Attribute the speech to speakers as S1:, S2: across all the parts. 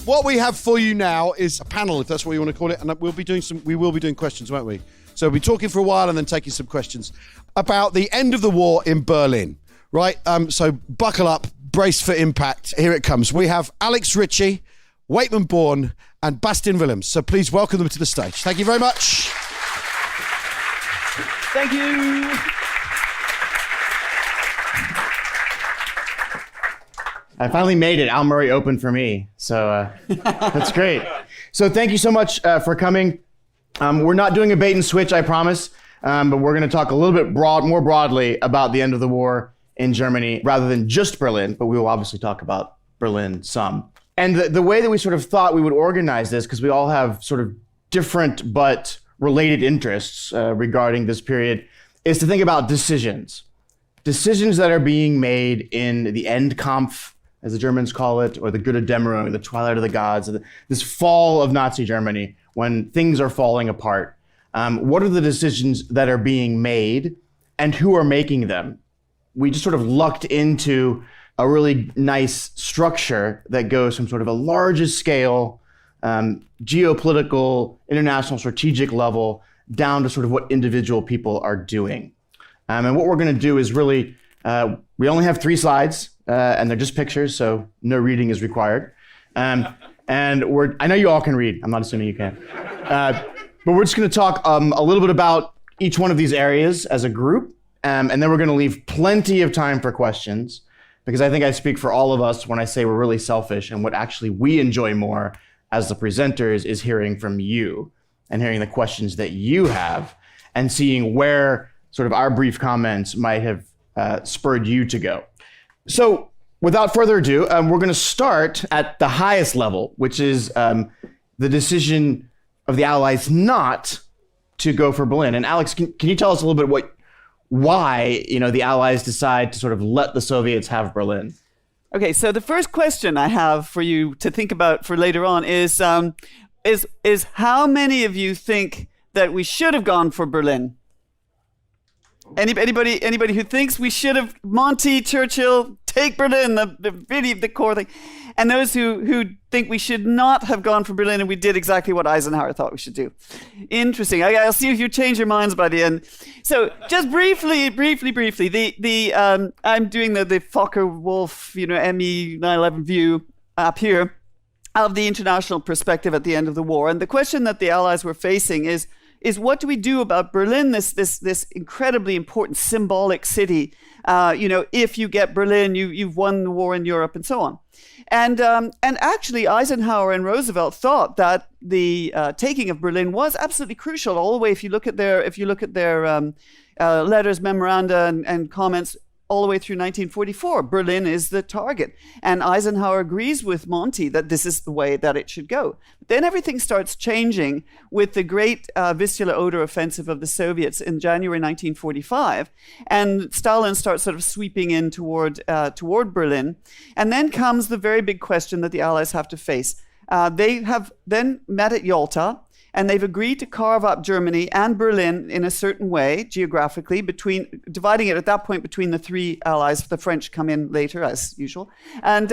S1: What we have for you now is a panel, if that's what you want to call it, and we will be doing questions, won't we? So we'll be talking for a while and then taking some questions about the end of the war in Berlin, right? So buckle up, brace for impact. Here it comes. We have Alex Ritchie, Waitman Beorn, and Bastiaan Willems. So please welcome them to the stage. Thank you very much.
S2: Thank you.
S3: I finally made it. Al Murray opened for me, so that's great. So thank you so much for coming. We're not doing a bait and switch, I promise, but we're going to talk a little bit more broadly about the end of the war in Germany, rather than just Berlin, but we will obviously talk about Berlin some. And the way that we sort of thought we would organize this, because we all have sort of different but related interests regarding this period, is to think about decisions. Decisions that are being made in the Endkampf, as the Germans call it, or the Götterdämmerung, the twilight of the gods, this fall of Nazi Germany, when things are falling apart. What are the decisions that are being made, and who are making them? We just sort of lucked into a really nice structure that goes from sort of a largest scale, geopolitical, international strategic level, down to sort of what individual people are doing. And what we're going to do is really, we only have 3 slides, and they're just pictures, so no reading is required. And I know you all can read. I'm not assuming you can. But we're just going to talk a little bit about each one of these areas as a group, and then we're going to leave plenty of time for questions, because I think I speak for all of us when I say we're really selfish, and what actually we enjoy more as the presenters is hearing from you and hearing the questions that you have and seeing where sort of our brief comments might have spurred you to go. So without further ado, we're going to start at the highest level, which is the decision of the Allies not to go for Berlin. And Alex, can you tell us a little bit why the Allies decide to sort of let the Soviets have Berlin?
S2: Okay, so the first question I have for you to think about for later on is how many of you think that we should have gone for Berlin? Anybody who thinks we should have, Monty, Churchill, take Berlin, the core thing. And those who think we should not have gone for Berlin and we did exactly what Eisenhower thought we should do. Interesting. I'll see if you change your minds by the end. So just briefly, I'm doing the Fokker-Wulf, ME 9/11 view up here of the international perspective at the end of the war. And the question that the Allies were facing is what do we do about Berlin, this incredibly important symbolic city? If you get Berlin, you've won the war in Europe and so on. And actually, Eisenhower and Roosevelt thought that the taking of Berlin was absolutely crucial. All the way, if you look at their letters, memoranda, and comments, all the way through 1944, Berlin is the target. And Eisenhower agrees with Monty that this is the way that it should go. Then everything starts changing with the great Vistula-Oder offensive of the Soviets in January 1945. And Stalin starts sort of sweeping in toward Berlin. And then comes the very big question that the Allies have to face. They have then met at Yalta, and they've agreed to carve up Germany and Berlin in a certain way, geographically, dividing it at that point between the 3 allies. The French come in later, as usual. And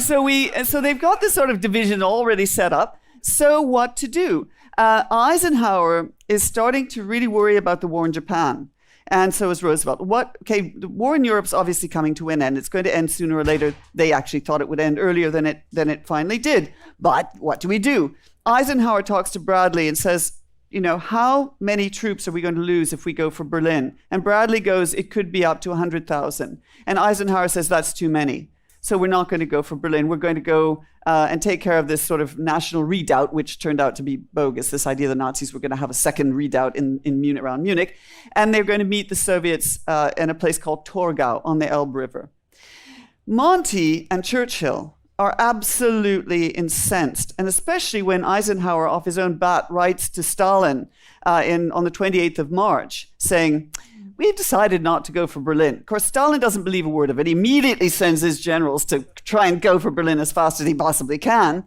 S2: so they've got this sort of division already set up. So what to do? Eisenhower is starting to really worry about the war in Japan. And so is Roosevelt. The war in Europe's obviously coming to an end. It's going to end sooner or later. They actually thought it would end earlier than it finally did. But what do we do? Eisenhower talks to Bradley and says, how many troops are we going to lose if we go for Berlin? And Bradley goes, it could be up to 100,000. And Eisenhower says, that's too many. So we're not going to go for Berlin. We're going to go and take care of this sort of national redoubt, which turned out to be bogus. This idea the Nazis were going to have a second redoubt in Munich, around Munich. And they're going to meet the Soviets in a place called Torgau on the Elbe River. Monty and Churchill are absolutely incensed, and especially when Eisenhower, off his own bat, writes to Stalin on the 28th of March, saying, we've decided not to go for Berlin. Of course, Stalin doesn't believe a word of it. He immediately sends his generals to try and go for Berlin as fast as he possibly can.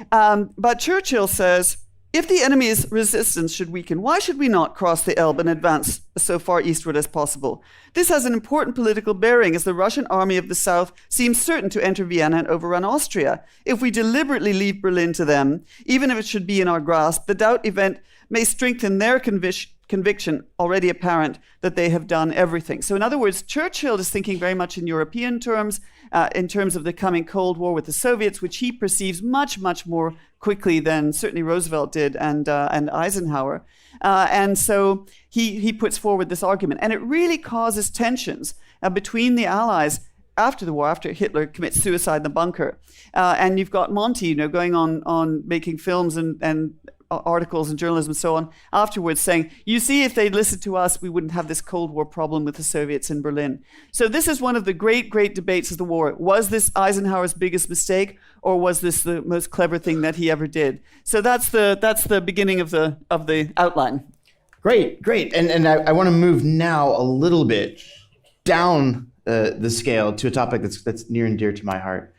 S2: But Churchill says, If the enemy's resistance should weaken, why should we not cross the Elbe and advance so far eastward as possible? This has an important political bearing, as the Russian army of the south seems certain to enter Vienna and overrun Austria. If we deliberately leave Berlin to them, even if it should be in our grasp, the doubt event may strengthen their conviction, already apparent, that they have done everything. So in other words, Churchill is thinking very much in European terms, in terms of the coming Cold War with the Soviets, which he perceives much, much more quickly than certainly Roosevelt did and Eisenhower. And so he puts forward this argument. And it really causes tensions between the Allies after the war, after Hitler commits suicide in the bunker. And you've got Monty, going on making films and articles and journalism and so on afterwards saying, you see, if they'd listened to us, we wouldn't have this Cold War problem with the Soviets in Berlin. So this is one of the great, great debates of the war. Was this Eisenhower's biggest mistake, or was this the most clever thing that he ever did? So that's the beginning of the outline.
S3: Great. And I want to move now a little bit down the scale to a topic that's near and dear to my heart.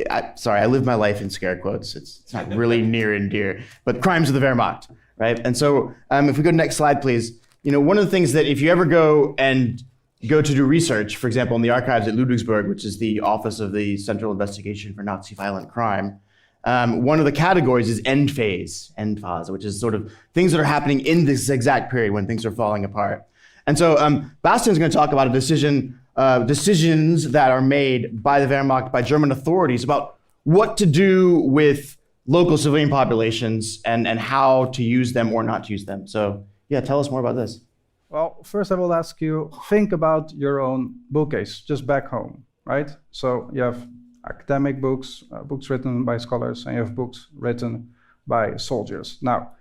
S3: I live my life in scare quotes. It's not really near and dear, but crimes of the Wehrmacht, right? And so if we go to the next slide, please. One of the things that if you ever go to do research, for example, in the archives at Ludwigsburg, which is the Office of the Central Investigation for Nazi Violent Crime, one of the categories is Endphase, which is sort of things that are happening in this exact period when things are falling apart. And so Bastiaan's going to talk about decisions that are made by the Wehrmacht, by German authorities, about what to do with local civilian populations and how to use them or not to use them. So yeah, tell us more about this.
S4: Well, first I will ask you, think about your own bookcase just back home, right? So you have academic books, books written by scholars, and you have books written by soldiers. Now,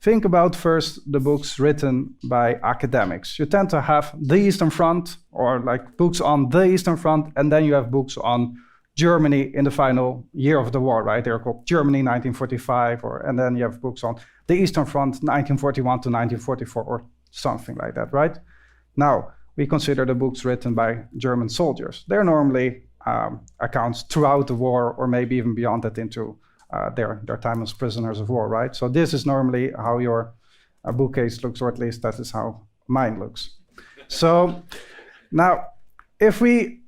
S4: think about first the books written by academics. You tend to have the Eastern Front, or like books on the Eastern Front, and then you have books on Germany in the final year of the war, right? They're called Germany 1945, and then you have books on the Eastern Front 1941 to 1944, or something like that, right? Now, we consider the books written by German soldiers. They're normally accounts throughout the war, or maybe even beyond that into their time as prisoners of war, right? So this is normally how your bookcase looks, or at least that is how mine looks. So now, if we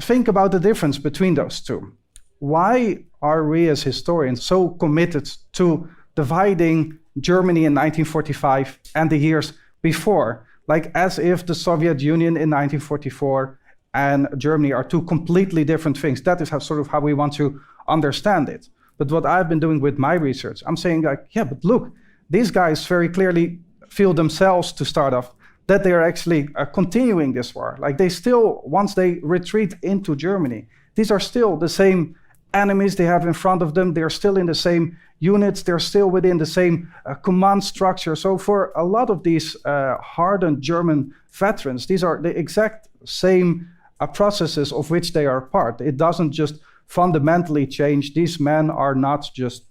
S4: think about the difference between those two, why are we as historians so committed to dividing Germany in 1945 and the years before, like as if the Soviet Union in 1944 and Germany are two completely different things? That is how we want to understand it. But what I've been doing with my research, I'm saying like, yeah, but look, these guys very clearly feel themselves to start off that they are actually continuing this war. Like they still, once they retreat into Germany, these are still the same enemies they have in front of them. They're still in the same units. They're still within the same command structure. So for a lot of these hardened German veterans, these are the exact same processes of which they are part. It doesn't just fundamentally change. These men are not just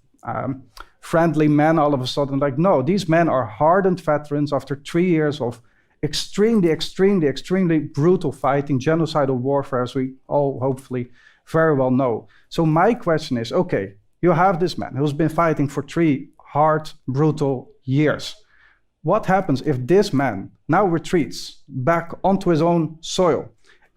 S4: friendly men all of a sudden. Like, no, these men are hardened veterans after 3 years of extremely brutal fighting, genocidal warfare, as we all hopefully very well know. So my question is, okay, you have this man who's been fighting for 3 hard, brutal years. What happens if this man now retreats back onto his own soil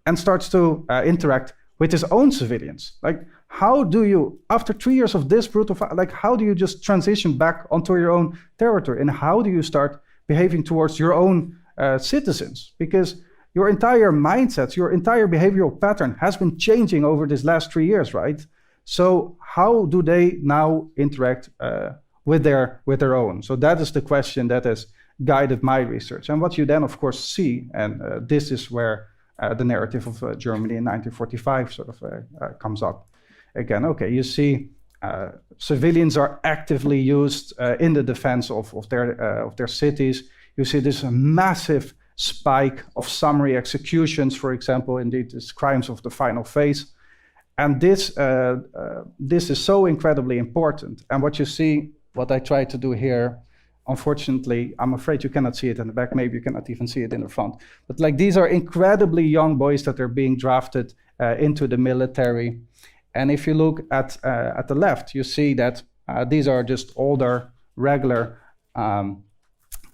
S4: and starts to interact with his own civilians? Like, how do you, after 3 years of this brutal fight, like, how do you just transition back onto your own territory? And how do you start behaving towards your own citizens? Because your entire mindset, your entire behavioral pattern has been changing over these last 3 years, right? So how do they now interact with their own? So that is the question that has guided my research. And what you then, of course, see, and this is where the narrative of Germany in 1945 sort of comes up again. Okay, you see civilians are actively used in the defense of their cities. You see this massive spike of summary executions, for example, indeed, these crimes of the final phase. And this is so incredibly important. And what you see, what I try to do here, unfortunately, I'm afraid you cannot see it in the back. Maybe you cannot even see it in the front. But like, these are incredibly young boys that are being drafted into the military. And if you look at the left, you see that these are just older regular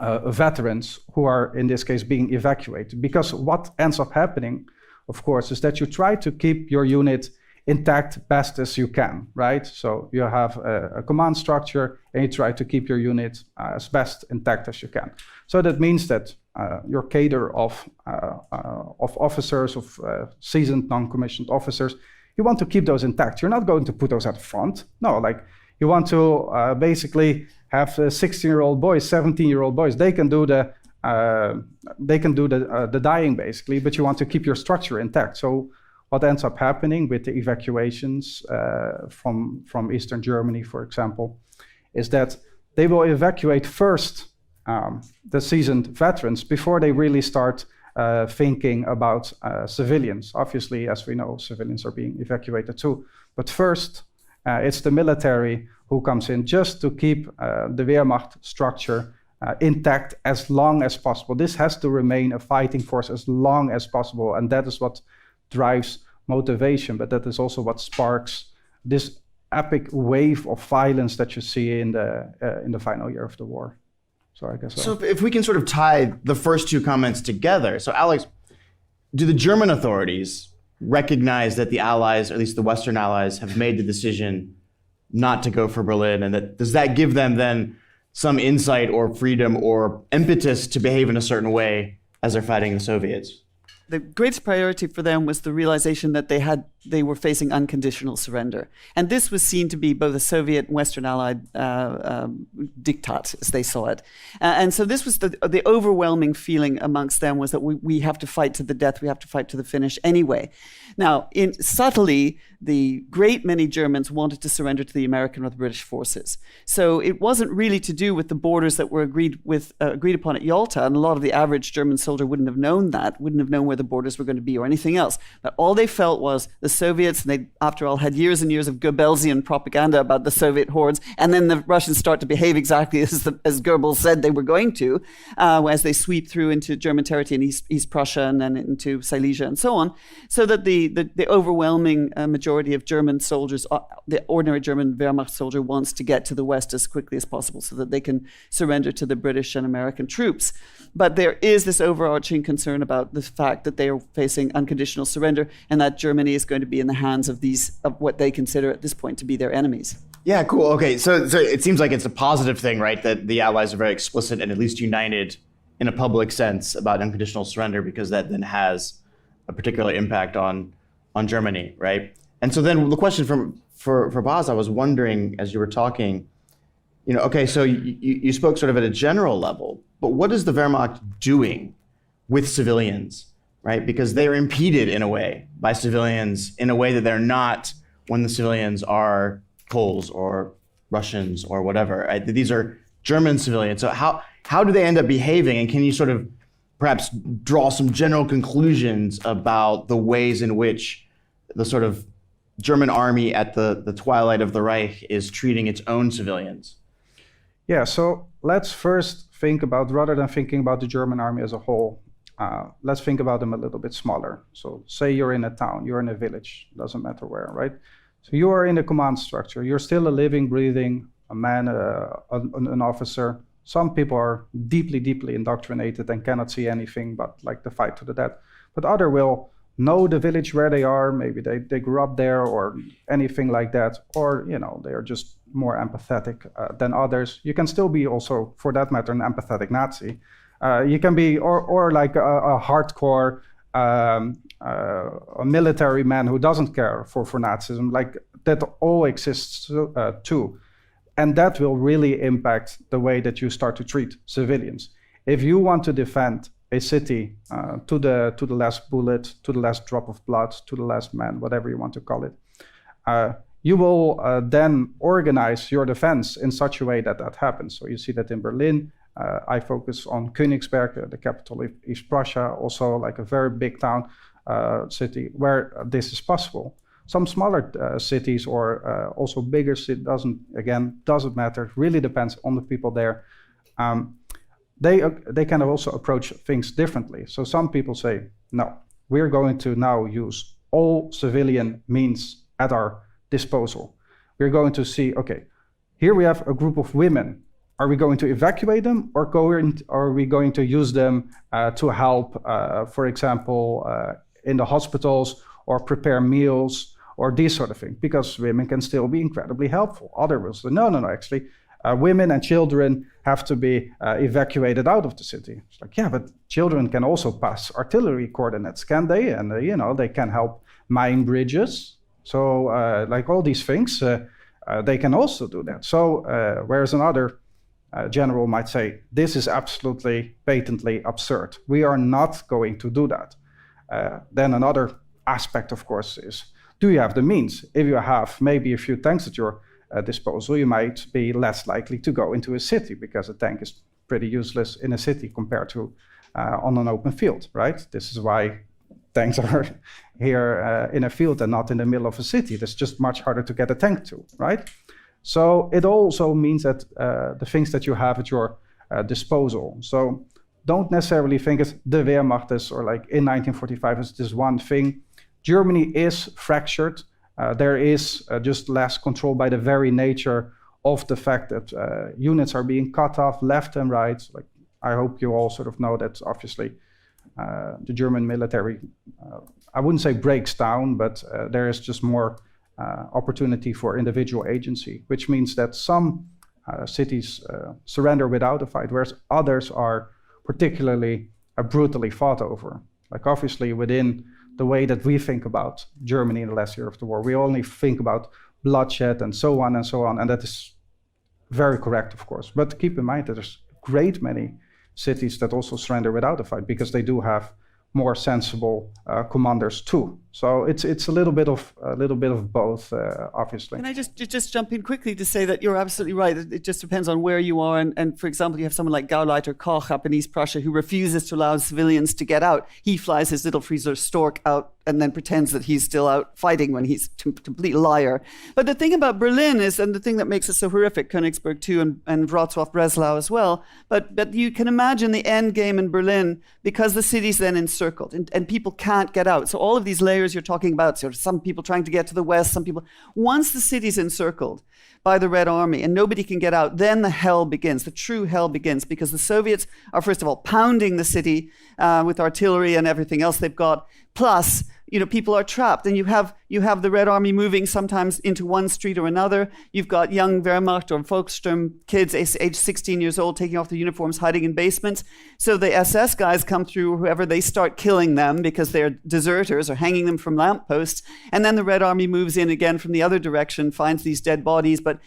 S4: veterans who are, in this case, being evacuated. Because what ends up happening, of course, is that you try to keep your unit intact best as you can, right? So you have a command structure and you try to keep your unit as best intact as you can. So that means that your cadre of officers, of seasoned non-commissioned officers, you want to keep those intact. You're not going to put those at the front. No, like you want to basically have 16-year-old boys, 17-year-old boys. They can do the dying basically, but you want to keep your structure intact. So what ends up happening with the evacuations from Eastern Germany, for example, is that they will evacuate first the seasoned veterans before they really start thinking about civilians. Obviously, as we know, civilians are being evacuated too. But first, it's the military who comes in just to keep the Wehrmacht structure intact as long as possible. This has to remain a fighting force as long as possible, and that is what drives motivation, but that is also what sparks this epic wave of violence that you see in the final year of the war. So I guess
S3: so. If we can sort of tie the first two comments together. So Alex, do the German authorities recognize that the Allies, or at least the Western Allies, have made the decision not to go for Berlin, and does that give them then some insight or freedom or impetus to behave in a certain way as they're fighting the Soviets?
S2: The greatest priority for them was the realization that they were facing unconditional surrender. And this was seen to be both a Soviet and Western Allied diktat, as they saw it. And so this was the overwhelming feeling amongst them, was that we have to fight to the death, we have to fight to the finish anyway. Now, subtly, the great many Germans wanted to surrender to the American or the British forces. So it wasn't really to do with the borders that were agreed upon at Yalta, and a lot of the average German soldier wouldn't have known that, wouldn't have known where the borders were going to be or anything else. But all they felt was the Soviets, and they, after all, had years and years of Goebbelsian propaganda about the Soviet hordes, and then the Russians start to behave exactly as Goebbels said they were going to, as they sweep through into German territory in East Prussia and then into Silesia and so on, so that the overwhelming majority of German soldiers, the ordinary German Wehrmacht soldier, wants to get to the West as quickly as possible so that they can surrender to the British and American troops. But there is this overarching concern about the fact that they are facing unconditional surrender, and that Germany is going to be in the hands of what they consider at this point to be their enemies.
S3: Yeah, cool. Okay, so it seems like it's a positive thing, right? That the Allies are very explicit and at least united in a public sense about unconditional surrender, because that then has a particular impact on Germany, right? And so then the question for Baz, I was wondering as you were talking, okay, so you spoke sort of at a general level, but what is the Wehrmacht doing with civilians, right? Because they are impeded in a way by civilians in a way that they're not when the civilians are Poles or Russians or whatever. Right? These are German civilians. So how do they end up behaving? And can you sort of perhaps draw some general conclusions about the ways in which the sort of German army at the twilight of the Reich is treating its own civilians?
S4: Yeah, so let's first think about, rather than thinking about the German army as a whole, let's think about them a little bit smaller. So say you're in a town, you're in a village, doesn't matter where, right? So you are in a command structure. You're still a living, breathing, a man, an officer. Some people are deeply, deeply indoctrinated and cannot see anything but like the fight to the death. But others will know the village where they are. Maybe they grew up there or anything like that. Or, they are just more empathetic than others. You can still be also, for that matter, an empathetic Nazi. You can be, or like a hardcore a military man who doesn't care for Nazism. Like that all exists too. And that will really impact the way that you start to treat civilians. If you want to defend a city to the last bullet, to the last drop of blood, to the last man, whatever you want to call it, you will then organize your defense in such a way that happens. So you see that in Berlin. I focus on Königsberg, the capital of East Prussia, also like a very big town city where this is possible. Some smaller cities or also bigger cities, doesn't matter. It really depends on the people there. They can also approach things differently. So some people say, no, we're going to now use all civilian means at our disposal. We're going to see, okay, here we have a group of women are we going to evacuate them, or are we going to use them to help, for example, in the hospitals, or prepare meals, or these sort of things? Because women can still be incredibly helpful. Others will say, no, actually, women and children have to be evacuated out of the city. It's like, yeah, but children can also pass artillery coordinates, can they? And, they can help mine bridges. So, like all these things, they can also do that. So, whereas another general might say, this is absolutely patently absurd. We are not going to do that. Then another aspect, of course, is, do you have the means? If you have maybe a few tanks at your disposal, you might be less likely to go into a city, because a tank is pretty useless in a city compared to on an open field, right? This is why tanks are here in a field and not in the middle of a city. It's just much harder to get a tank to, right? So it also means that the things that you have at your disposal. So don't necessarily think it's the Wehrmacht is, or like in 1945 it's this one thing. Germany is fractured. There is just less control by the very nature of the fact that units are being cut off left and right. Like, I hope you all sort of know that obviously the German military, I wouldn't say breaks down, but there is just more opportunity for individual agency, which means that some cities surrender without a fight, whereas others are particularly brutally fought over. Like obviously within the way that we think about Germany in the last year of the war, we only think about bloodshed and so on, and that is very correct, of course. But keep in mind that there's a great many cities that also surrender without a fight, because they do have more sensible commanders too. So it's a little bit of both, obviously.
S2: Can I just jump in quickly to say that you're absolutely right. It just depends on where you are. And for example, you have someone like Gauleiter Koch up in East Prussia who refuses to allow civilians to get out. He flies his little Frieser Stork out and then pretends that he's still out fighting when he's a complete liar. But the thing about Berlin is, and the thing that makes it so horrific, Königsberg too, and Wrocław, Breslau as well, but you can imagine the end game in Berlin, because the city's then encircled and people can't get out. So all of these layers you're talking about, so some people trying to get to the west, some people, once the city's encircled by the Red Army and nobody can get out, then the hell begins, the true hell begins, because the Soviets are first of all pounding the city with artillery and everything else they've got, plus people are trapped, and you have the Red Army moving sometimes into one street or another. You've got young Wehrmacht or Volkssturm kids aged 16 years old taking off their uniforms, hiding in basements. So the SS guys come through, whoever, they start killing them because they're deserters or hanging them from lampposts. And then the Red Army moves in again from the other direction, finds these dead bodies. But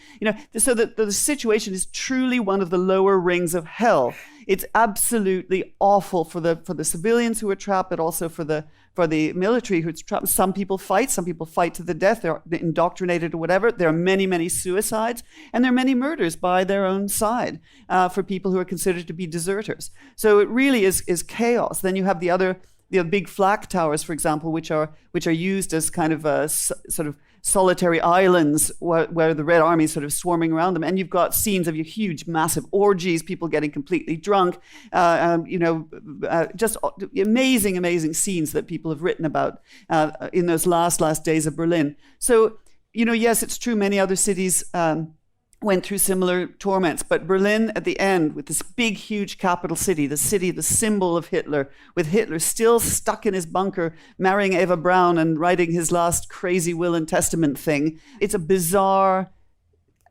S2: so the situation is truly one of the lower rings of hell. It's absolutely awful for the civilians who are trapped, but also for the military who's trapped. Some people fight to the death. They're indoctrinated or whatever. There are many, many suicides, and there are many murders by their own side for people who are considered to be deserters. So it really is chaos. Then you have the big flak towers, for example, which are used as kind of a sort of solitary islands where the Red Army is sort of swarming around them. And you've got scenes of huge, massive orgies, people getting completely drunk, just amazing, amazing scenes that people have written about in those last days of Berlin. So, yes, it's true, many other cities went through similar torments, but Berlin at the end, with this big, huge capital city, the symbol of Hitler, with Hitler still stuck in his bunker, marrying Eva Braun and writing his last crazy will and testament thing. It's a bizarre,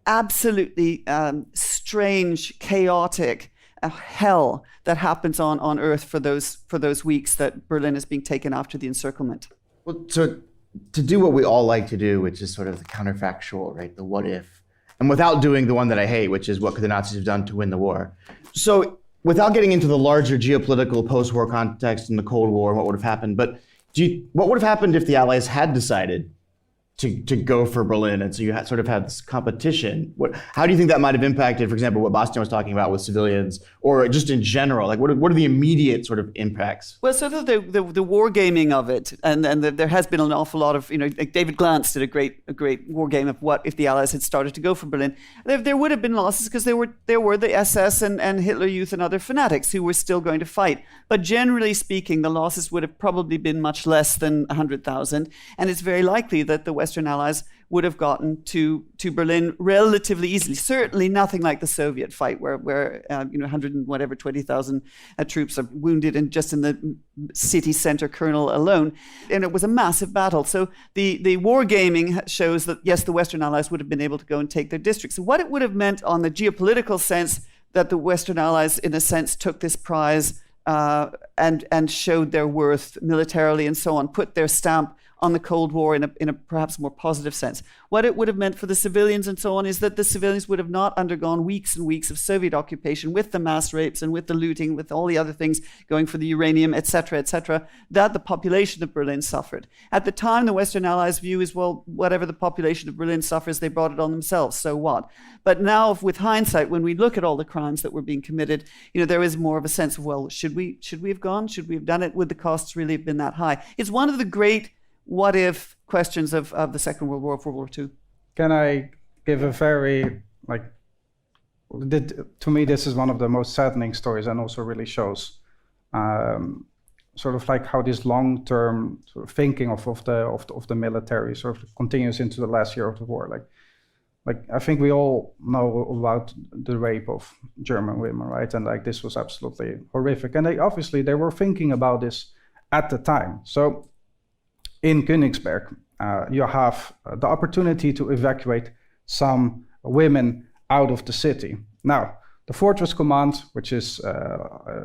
S2: absolutely strange, chaotic hell that happens on Earth for those weeks that Berlin is being taken after the encirclement.
S3: Well, so to do what we all like to do, which is sort of the counterfactual, right? The what if. And without doing the one that I hate, which is what could the Nazis have done to win the war. So without getting into the larger geopolitical post-war context in the Cold War and what would have happened, but what would have happened if the Allies had decided to go for Berlin, and so you sort of had this competition? How do you think that might have impacted, for example, what Bastiaan was talking about with civilians, or just in general? Like, what are the immediate sort of impacts?
S2: Well, sort of the wargaming of it, and there has been an awful lot of, like David Glantz did a great war game of what if the Allies had started to go for Berlin. There would have been losses because there were the SS and Hitler Youth and other fanatics who were still going to fight. But generally speaking, the losses would have probably been much less than 100,000, and it's very likely that the Western Allies would have gotten to Berlin relatively easily. Certainly nothing like the Soviet fight, where 100 and whatever 20,000 troops are wounded and just in the city center kernel alone, and it was a massive battle. So the wargaming shows that yes, the Western Allies would have been able to go and take their districts. So what it would have meant on the geopolitical sense, that the Western Allies, in a sense, took this prize and showed their worth militarily and so on, put their stamp on the Cold War in a perhaps more positive sense. What it would have meant for the civilians and so on is that the civilians would have not undergone weeks and weeks of Soviet occupation with the mass rapes and with the looting, with all the other things going for the uranium, etc., that the population of Berlin suffered. At the time, the Western Allies' view is, well, whatever the population of Berlin suffers, they brought it on themselves, so what? But now, with hindsight, when we look at all the crimes that were being committed, there is more of a sense of, well, should we have gone? Should we have done it? Would the costs really have been that high? It's one of the great what-if questions of the Second World War, of World War II.
S4: Can I give a very, to me, this is one of the most saddening stories, and also really shows sort of like how this long-term sort of thinking of the military sort of continues into the last year of the war. Like I think we all know about the rape of German women, right? And this was absolutely horrific. And they were thinking about this at the time. So in Königsberg, you have the opportunity to evacuate some women out of the city. Now, the Fortress Command, which is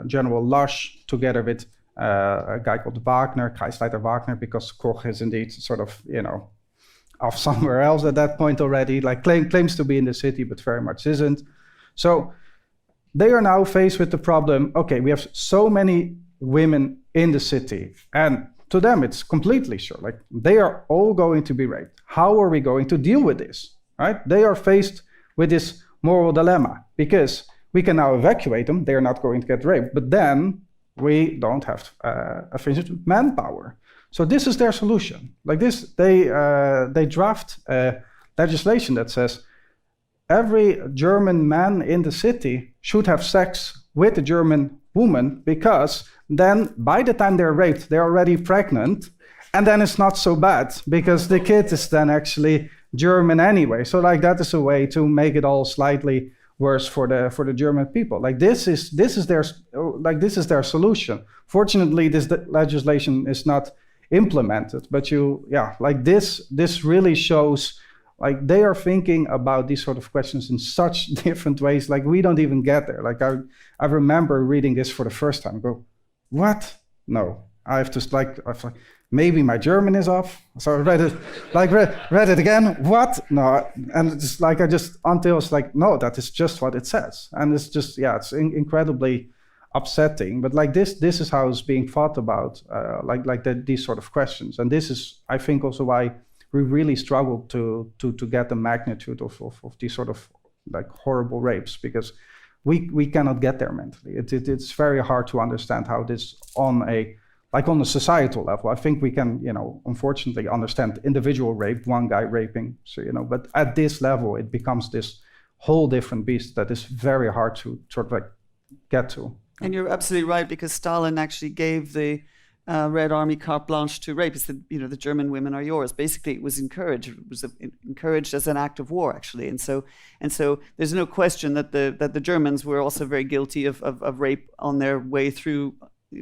S4: General Lusch, together with a guy called Wagner, Kreisleiter Wagner, because Koch is indeed sort of, off somewhere else at that point already, claims to be in the city, but very much isn't. So they are now faced with the problem, okay, we have so many women in the city, and to them, it's completely sure. They are all going to be raped. How are we going to deal with this, right? They are faced with this moral dilemma because we can now evacuate them. They are not going to get raped, but then we don't have sufficient manpower. So this is their solution. They draft legislation that says every German man in the city should have sex with a German woman, because then by the time they're raped, they're already pregnant, and then it's not so bad because the kid is then actually German anyway. So that is a way to make it all slightly worse for the German people. This is their solution. Fortunately, this legislation is not implemented, but this really shows they are thinking about these sort of questions in such different ways. We don't even get there. I remember reading this for the first time. Go, what? No, I have to maybe my German is off. So I read it, read it again. What? No, and it's until it's no, that is just what it says, and it's just it's incredibly upsetting. But this is how it's being thought about, these sort of questions, and this is, I think, also why we really struggle to get the magnitude of these sort of horrible rapes, because we cannot get there mentally. It's very hard to understand how this on a societal level. I think we can, unfortunately understand individual rape, one guy raping, but at this level it becomes this whole different beast that is very hard to sort of get to.
S2: And you're absolutely right, because Stalin actually gave the Red Army carte blanche to rape. He said, the German women are yours. Basically, it was encouraged. It was encouraged as an act of war, actually. And so there's no question that the Germans were also very guilty of rape on their way through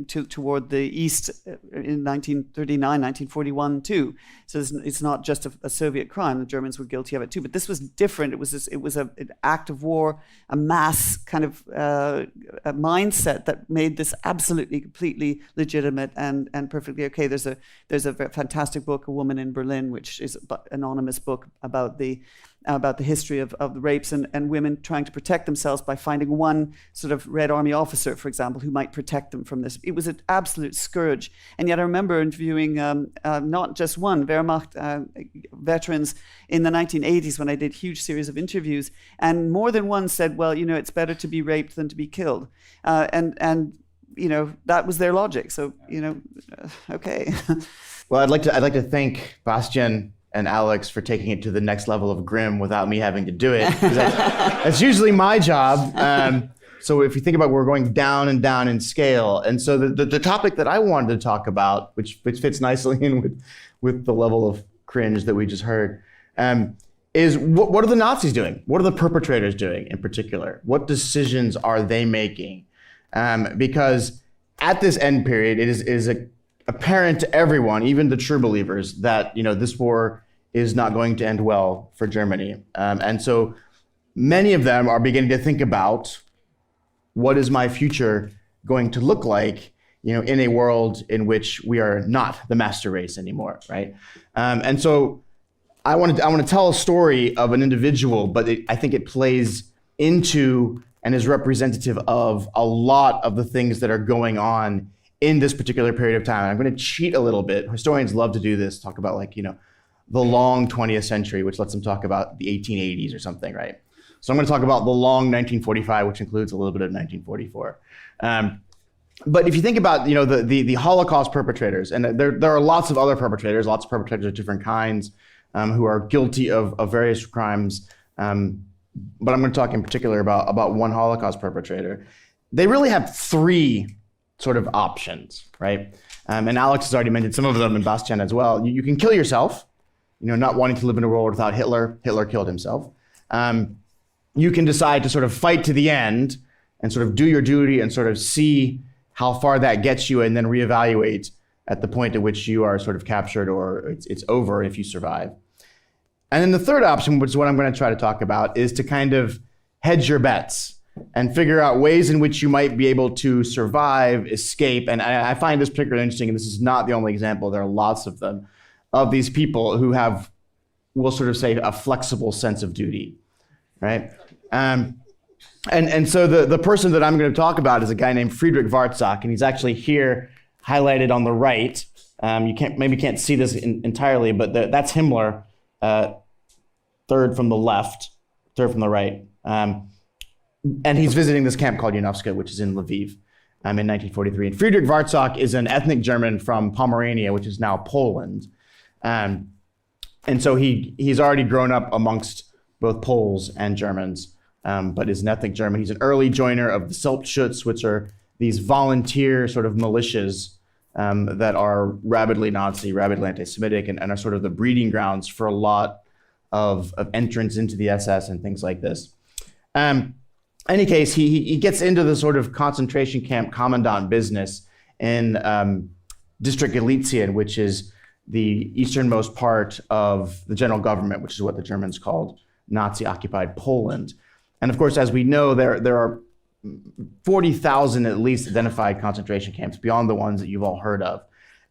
S2: toward the east in 1939, 1941 too. So it's not just a Soviet crime. The Germans were guilty of it too. But this was different. It was an act of war, a mass kind of a mindset that made this absolutely, completely legitimate and perfectly okay. There's a fantastic book, A Woman in Berlin, which is an anonymous book about the history of the rapes and women trying to protect themselves by finding one sort of Red Army officer, for example, who might protect them from this. It was an absolute scourge. And yet I remember interviewing not just one, Wehrmacht veterans in the 1980s when I did a huge series of interviews, and more than one said, well, it's better to be raped than to be killed. And that was their logic. So, okay.
S3: Well, I'd like to thank Bastiaan and Alex for taking it to the next level of grim without me having to do it. That's usually my job. So if you think about, we're going down and down in scale. And so the topic that I wanted to talk about, which fits nicely in with the level of cringe that we just heard, is what are the Nazis doing? What are the perpetrators doing in particular? What decisions are they making? Because at this end period, it is apparent to everyone, even the true believers, that this war is not going to end well for Germany. And so many of them are beginning to think about, what is my future going to look like, in a world in which we are not the master race anymore, right? And so I want to tell a story of an individual, but I think it plays into and is representative of a lot of the things that are going on in this particular period of time. And I'm going to cheat a little bit. Historians love to do this, talk about the long 20th century, which lets them talk about the 1880s or something, right? So I'm going to talk about the long 1945, which includes a little bit of 1944. But if you think about the Holocaust perpetrators, and there are lots of other perpetrators, lots of perpetrators of different kinds who are guilty of various crimes. But I'm going to talk in particular about one Holocaust perpetrator. They really have three sort of options, right? And Alex has already mentioned some of them, and Bastiaan as well. You can kill yourself, not wanting to live in a world without Hitler. Hitler killed himself. You can decide to sort of fight to the end and sort of do your duty and sort of see how far that gets you, and then reevaluate at the point at which you are sort of captured or it's over if you survive. And then the third option, which is what I'm going to try to talk about, is to kind of hedge your bets and figure out ways in which you might be able to survive, escape. And I find this particularly interesting, and this is not the only example. There are lots of them, of these people who have, we'll sort of say, a flexible sense of duty, right? And so the person that I'm going to talk about is a guy named Friedrich Vartsock, and he's actually here highlighted on the right. You can't see this entirely, but that's Himmler, third from the right. And he's visiting this camp called Untitled, which is in Lviv in 1943. And Friedrich Vartsock is an ethnic German from Pomerania, which is now Poland. And so he's already grown up amongst both Poles and Germans, but is an ethnic German. He's an early joiner of the Selbstschutz, which are these volunteer sort of militias that are rabidly Nazi, rabidly anti-Semitic, and are sort of the breeding grounds for a lot of entrance into the SS and things like this. Any case, he gets into the sort of concentration camp commandant business in District Galizian, which is the easternmost part of the general government, which is what the Germans called Nazi-occupied Poland. And of course, as we know, there are 40,000 at least identified concentration camps beyond the ones that you've all heard of.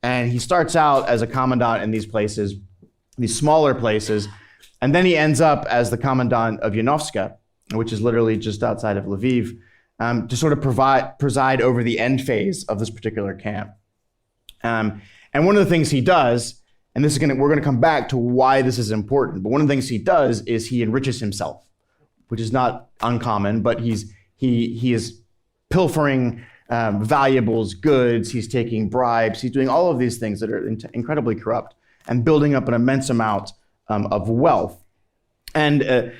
S3: And he starts out as a commandant in these places, these smaller places, and then he ends up as the commandant of Janowska, which is literally just outside of Lviv, to sort of preside over the end phase of this particular camp. And one of the things he does, and we're going to come back to why this is important, but one of the things he does is he enriches himself, which is not uncommon, but he is pilfering valuables, goods, he's taking bribes, he's doing all of these things that are incredibly corrupt and building up an immense amount of wealth. And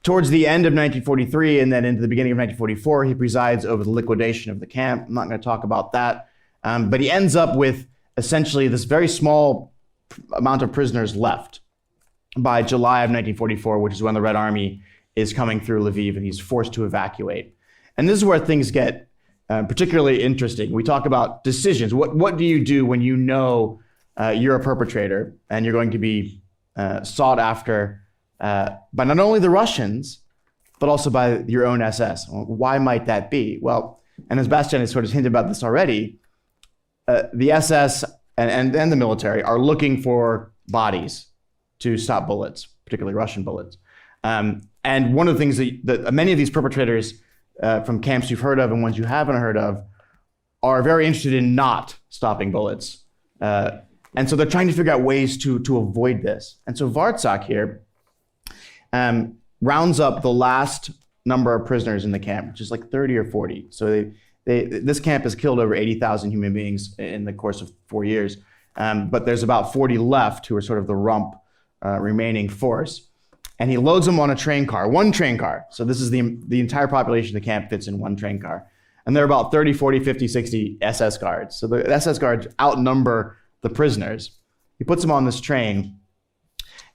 S3: towards the end of 1943 and then into the beginning of 1944, he presides over the liquidation of the camp. I'm not going to talk about that, but he ends up with essentially this very small amount of prisoners left by July of 1944, which is when the Red Army is coming through Lviv and he's forced to evacuate. And this is where things get particularly interesting. We talk about decisions. What do you do when you know you're a perpetrator and you're going to be sought after by not only the Russians, but also by your own SS? Why might that be? Well, and as Bastiaan has sort of hinted about this already, the SS and the military are looking for bodies to stop bullets, particularly Russian bullets. And one of the things that many of these perpetrators from camps you've heard of and ones you haven't heard of are very interested in not stopping bullets. And so they're trying to figure out ways to avoid this. And so Vartsock here rounds up the last number of prisoners in the camp, which is like 30 or 40. So this camp has killed over 80,000 human beings in the course of 4 years. But there's about 40 left who are sort of the rump remaining force. And he loads them on a train car, one train car. So this is the entire population of the camp fits in one train car. And there are about 30, 40, 50, 60 SS guards. So the SS guards outnumber the prisoners. He puts them on this train.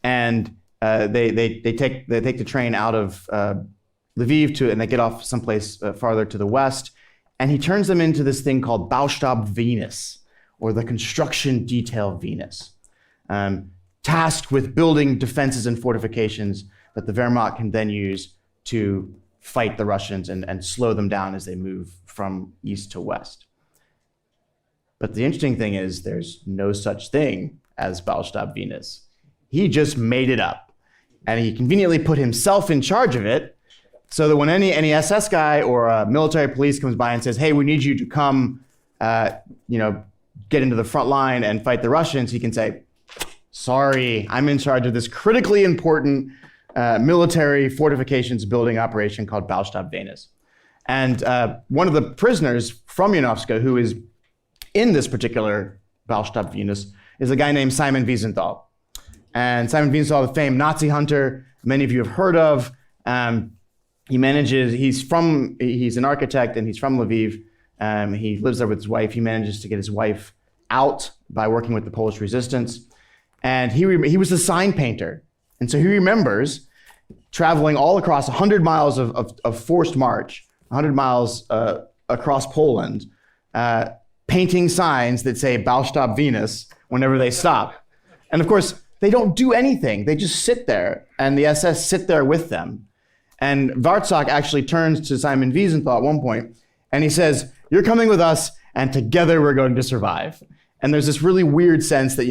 S3: and they take the train out of Lviv and they get off someplace farther to the west, and he turns them into this thing called Baustab Venus, or the construction detail Venus, tasked with building defenses and fortifications that the Wehrmacht can then use to fight the Russians and slow them down as they move from east to west. But the interesting thing is there's no such thing as Baustab Venus. He just made it up, and he conveniently put himself in charge of it, so that when any SS guy or military police comes by and says, hey, we need you to come, get into the front line and fight the Russians, he can say, sorry, I'm in charge of this critically important military fortifications building operation called Baustab Venus. And one of the prisoners from Janovska who is in this particular Baustab Venus is a guy named Simon Wiesenthal. And Simon Wiesenthal, the famed Nazi hunter, many of you have heard of. He's an architect and he's from Lviv. He lives there with his wife. He manages to get his wife out by working with the Polish resistance. And he was a sign painter. And so he remembers traveling all across 100 miles of forced march, 100 miles across Poland, painting signs that say Baustab Venus whenever they stop. And of course, they don't do anything. They just sit there, and the SS sit there with them. And Vartsock actually turns to Simon Wiesenthal at one point, and he says, you're coming with us, and together we're going to survive. And there's this really weird sense that,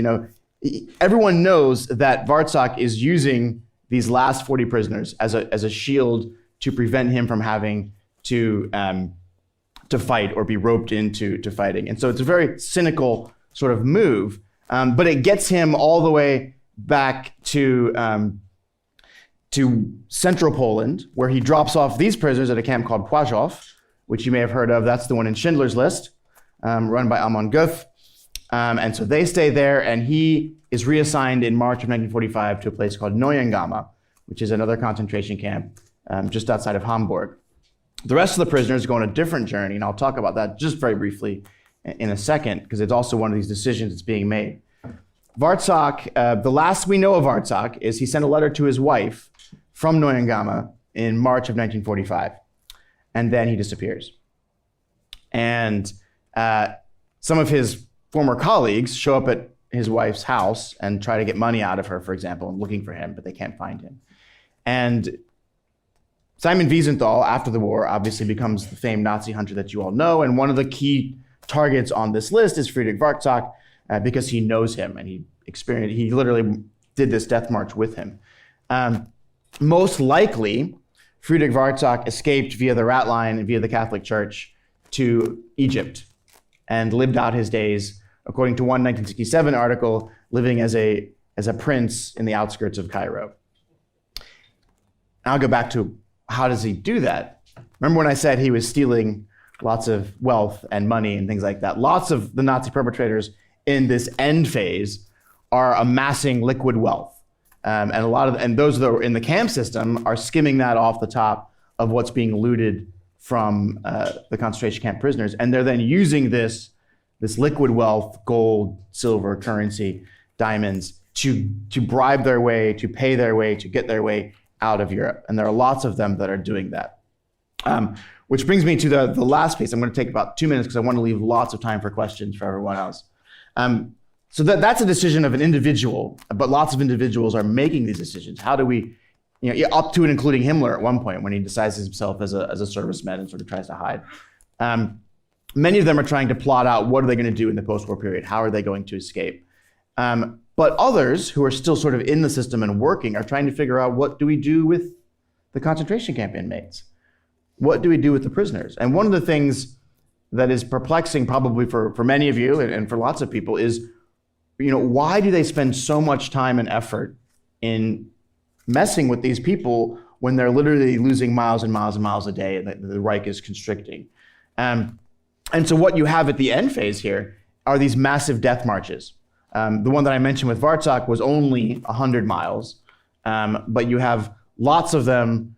S3: everyone knows that Vartsock is using these last 40 prisoners as a shield to prevent him from having to fight or be roped into fighting. And so it's a very cynical sort of move, but it gets him all the way back to central Poland, where he drops off these prisoners at a camp called Płażów, which you may have heard of. That's the one in Schindler's List, run by Amon Göth. And so they stay there, and he is reassigned in March of 1945 to a place called Neuengamme, which is another concentration camp just outside of Hamburg. The rest of the prisoners go on a different journey, and I'll talk about that just very briefly in a second, because it's also one of these decisions that's being made. Vartsock, the last we know of Vartsock is he sent a letter to his wife from Neuengamme in March of 1945, and then he disappears. And some of his former colleagues show up at his wife's house and try to get money out of her, for example, and looking for him, but they can't find him. And Simon Wiesenthal, after the war, obviously becomes the famed Nazi hunter that you all know, and one of the key targets on this list is Friedrich Vartsock, because he knows him and he literally did this death march with him. Most likely, Friedrich Vartsock escaped via the Rat Line and via the Catholic Church to Egypt and lived out his days, according to one 1967 article, living as a prince in the outskirts of Cairo. And I'll go back to, how does he do that? Remember when I said he was stealing lots of wealth and money and things like that? Lots of the Nazi perpetrators in this end phase are amassing liquid wealth. And those that are in the camp system are skimming that off the top of what's being looted from the concentration camp prisoners. And they're then using this liquid wealth, gold, silver, currency, diamonds, to bribe their way, to pay their way, to get their way out of Europe. And there are lots of them that are doing that. Which brings me to the last piece. I'm going to take about 2 minutes because I want to leave lots of time for questions for everyone else. So that's a decision of an individual, but lots of individuals are making these decisions. How do we, up to and including Himmler at one point when he decides himself as a serviceman and sort of tries to hide. Many of them are trying to plot out what are they going to do in the post-war period? How are they going to escape? But others who are still sort of in the system and working are trying to figure out, what do we do with the concentration camp inmates? What do we do with the prisoners? And one of the things that is perplexing probably for many of you and for lots of people is, why do they spend so much time and effort in messing with these people when they're literally losing miles and miles and miles a day and the Reich is constricting? And so what you have at the end phase here are these massive death marches. The one that I mentioned with Vartsock was only 100 miles, but you have lots of them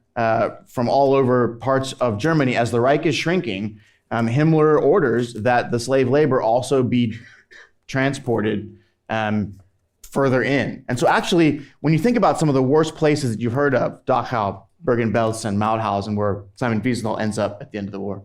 S3: from all over parts of Germany. As the Reich is shrinking, Himmler orders that the slave labor also be transported further in. And so actually, when you think about some of the worst places that you've heard of, Dachau, Bergen-Belsen, Mauthausen, where Simon Wiesenthal ends up at the end of the war,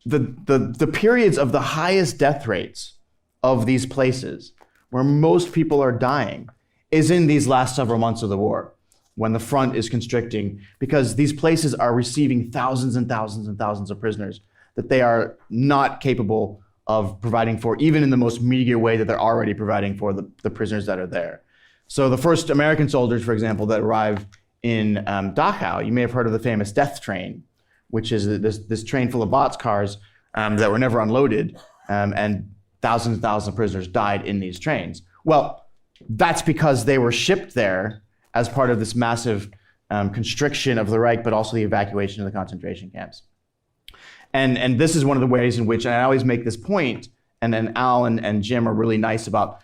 S3: the periods of the highest death rates of these places, where most people are dying, is in these last several months of the war, when the front is constricting, because these places are receiving thousands and thousands and thousands of prisoners that they are not capable of providing for, even in the most meager way that they're already providing for the prisoners that are there. So the first American soldiers, for example, that arrive in Dachau, you may have heard of the famous death train, which is this train full of boxcars that were never unloaded, and thousands and thousands of prisoners died in these trains. Well, that's because they were shipped there as part of this massive constriction of the Reich, but also the evacuation of the concentration camps. And this is one of the ways in which, and I always make this point, and then Al and Jim are really nice about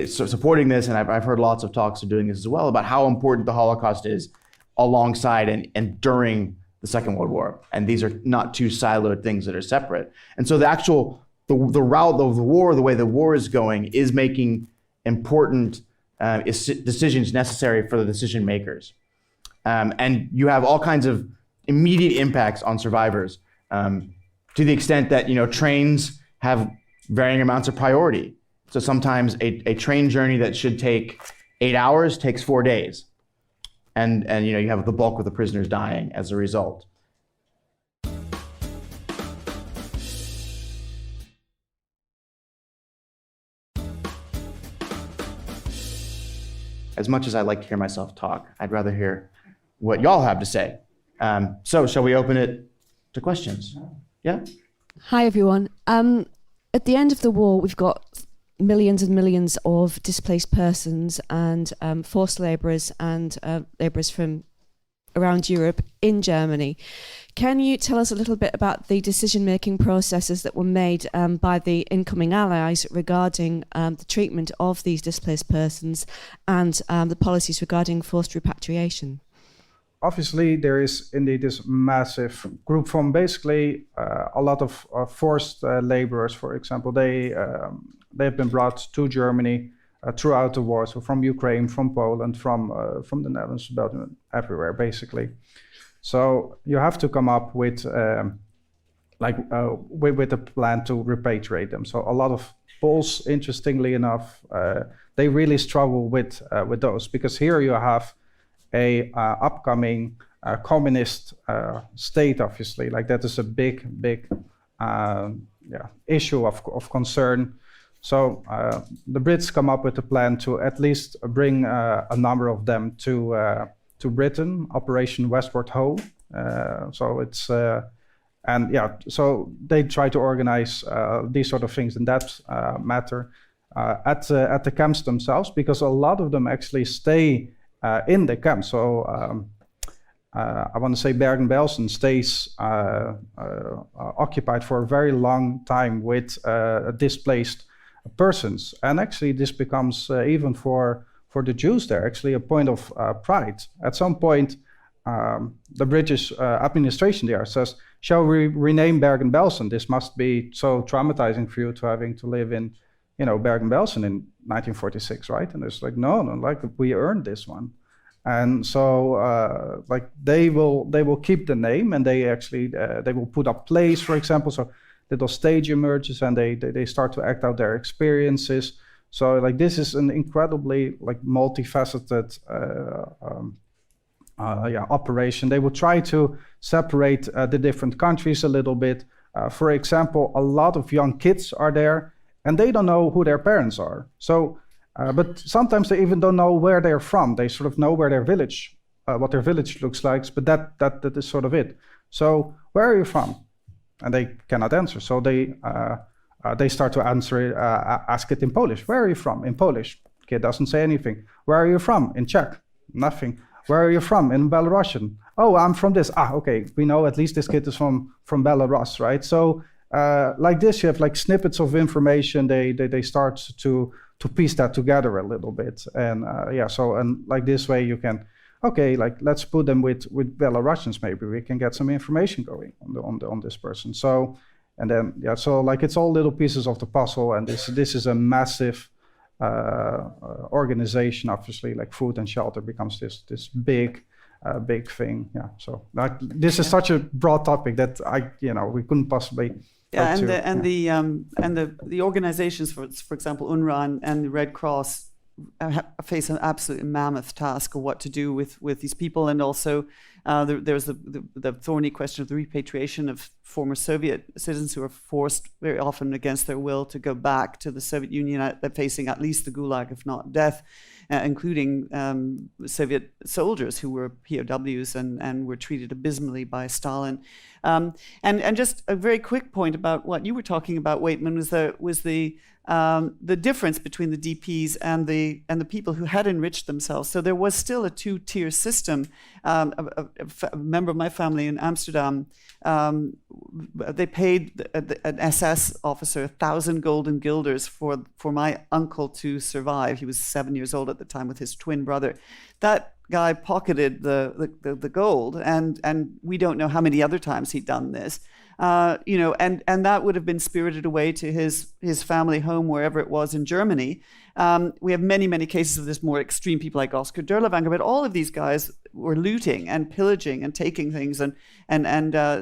S3: supporting this, and I've heard lots of talks of doing this as well, about how important the Holocaust is alongside and during the Second World War. And these are not two siloed things that are separate. And so the route of the war, the way the war is going, is making important decisions necessary for the decision makers. And you have all kinds of immediate impacts on survivors, to the extent that, trains have varying amounts of priority. So sometimes a train journey that should take 8 hours takes 4 days. And you have the bulk of the prisoners dying as a result. As much as I like to hear myself talk, I'd rather hear what y'all have to say. So shall we open it to questions? Yeah?
S5: Hi, everyone. At the end of the war, we've got millions and millions of displaced persons and forced labourers and labourers from around Europe in Germany. Can you tell us a little bit about the decision-making processes that were made by the incoming Allies regarding the treatment of these displaced persons and the policies regarding forced repatriation?
S4: Obviously, there is indeed this massive group from basically a lot of forced laborers, for example. They've been brought to Germany throughout the war, so from Ukraine, from Poland, from the Netherlands, Belgium, everywhere, basically. So you have to come up with with a plan to repatriate them. So a lot of Poles, interestingly enough, they really struggle with those, because here you have a upcoming communist state, obviously. Like, that is a big issue of concern. So the Brits come up with a plan to at least bring a number of them to Britain, Operation Westward Ho. So it's so they try to organize these sort of things in that matter at the camps themselves, because a lot of them actually stay in the camp. So I want to say Bergen-Belsen stays occupied for a very long time with displaced persons. And actually this becomes, even for the Jews there, actually a point of pride. At some point, the British administration there says, shall we rename Bergen-Belsen? This must be so traumatizing for you to having to live in, Bergen-Belsen in 1946, right? And it's like, no, like, we earned this one. And so, they will keep the name, and they actually they will put up plays, for example. So little stage emerges, and they start to act out their experiences. So this is an incredibly multifaceted operation. They will try to separate the different countries a little bit. For example, a lot of young kids are there, and they don't know who their parents are. So, but sometimes they even don't know where they're from. They sort of know where their village, what their village looks like, but that is sort of it. So, where are you from? And they cannot answer. So they start to ask it in Polish. Where are you from? In Polish. Kid doesn't say anything. Where are you from? In Czech. Nothing. Where are you from? In Belarusian. Oh, I'm from this. Okay. We know at least this kid is from Belarus, right? So like this, you have snippets of information. They start to piece that together a little bit. And and this way you can, okay, let's put them with Belarusians. Maybe we can get some information going on this person. So, and then so it's all little pieces of the puzzle, and this is a massive organization, obviously, like food and shelter becomes this big thing. Yeah. So this is such a broad topic that we couldn't possibly.
S2: Yeah, the organizations, for example, UNRWA and the Red Cross face an absolutely mammoth task of what to do with these people, and also there's the thorny question of the repatriation of former Soviet citizens who are forced very often against their will to go back to the Soviet Union, facing at least the Gulag, if not death, including Soviet soldiers who were POWs and were treated abysmally by Stalin. And just a very quick point about what you were talking about, Waitman, was the difference between the DPs and the people who had enriched themselves. So there was still a two-tier system. A member of my family in Amsterdam, they paid an SS officer 1,000 golden guilders for my uncle to survive. He was 7 years old at the time with his twin brother. That guy pocketed the gold, and we don't know how many other times he'd done this. And that would have been spirited away to his family home, wherever it was in Germany. We have many, many cases of this, more extreme people like Oscar Derlewanger, but all of these guys were looting and pillaging and taking things and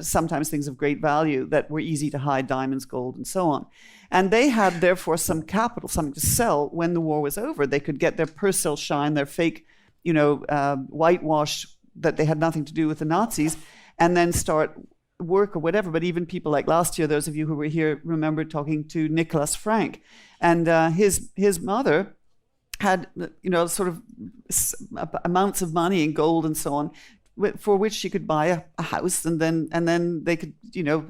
S2: sometimes things of great value that were easy to hide, diamonds, gold, and so on. And they had, therefore, some capital, something to sell when the war was over. They could get their Persil shine, their fake, whitewash that they had nothing to do with the Nazis, and then start work or whatever. But even people like last year, those of you who were here remember talking to Nicholas Frank, and his mother had sort of amounts of money in gold and so on, for which she could buy a house, and then they could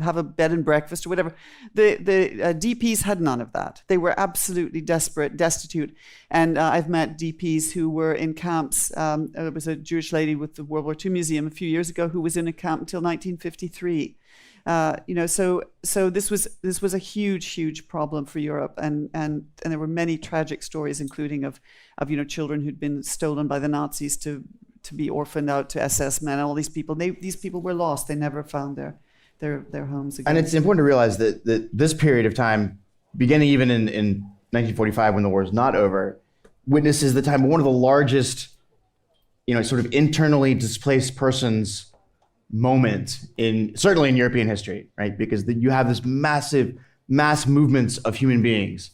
S2: have a bed and breakfast or whatever. The DPs had none of that. They were absolutely desperate, destitute. And I've met DPs who were in camps. There was a Jewish lady with the World War II Museum a few years ago who was in a camp until 1953. So this was a huge problem for Europe, and there were many tragic stories, including of children who'd been stolen by the Nazis to be orphaned out to SS men. All these people, these people were lost. They never found their homes again.
S3: And it's important to realize that this period of time, beginning even in 1945 when the war is not over, witnesses the time of one of the largest, sort of internally displaced persons moment certainly in European history, right? Because you have this mass movements of human beings.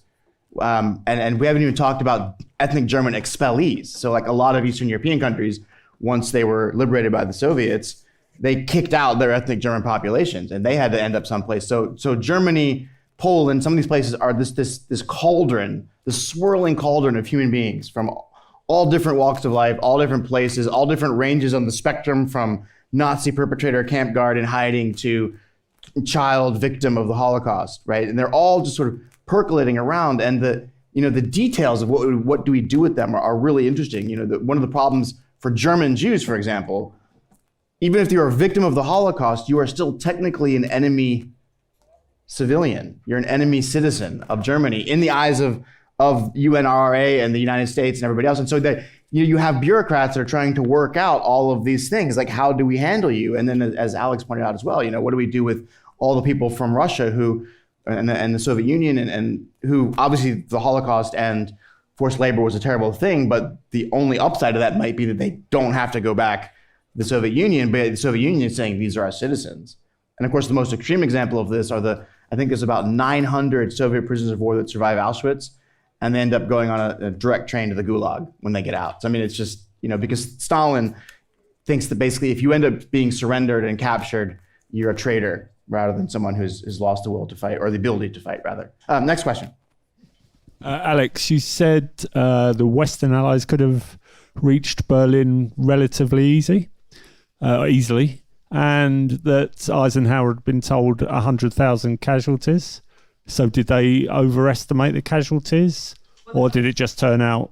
S3: And we haven't even talked about ethnic German expellees. So like a lot of Eastern European countries, once they were liberated by the Soviets, they kicked out their ethnic German populations and they had to end up someplace. So Germany, Poland, some of these places are this cauldron, this swirling cauldron of human beings from all different walks of life, all different places, all different ranges on the spectrum, from Nazi perpetrator, camp guard in hiding to child victim of the Holocaust, right? And they're all just sort of percolating around, and the details of what do we do with them are really interesting. One of the problems for German Jews, for example, even if you're a victim of the Holocaust, you are still technically an enemy civilian. You're an enemy citizen of Germany in the eyes of UNRRA and the United States and everybody else. And so that you have bureaucrats that are trying to work out all of these things, like how do we handle you? And then, as Alex pointed out as well, what do we do with all the people from Russia who and the Soviet Union and who obviously the Holocaust and forced labor was a terrible thing, but the only upside of that might be that they don't have to go back to the Soviet Union, but the Soviet Union is saying these are our citizens. And of course, the most extreme example of this are I think there's about 900 Soviet prisoners of war that survive Auschwitz, and they end up going on a direct train to the Gulag when they get out. So I mean, it's just, because Stalin thinks that basically if you end up being surrendered and captured, you're a traitor, rather than someone who's lost the will to fight, or the ability to fight, rather. Next question.
S6: Alex, you said the Western Allies could have reached Berlin relatively easily, and that Eisenhower had been told 100,000 casualties. So did they overestimate the casualties, or did it just turn out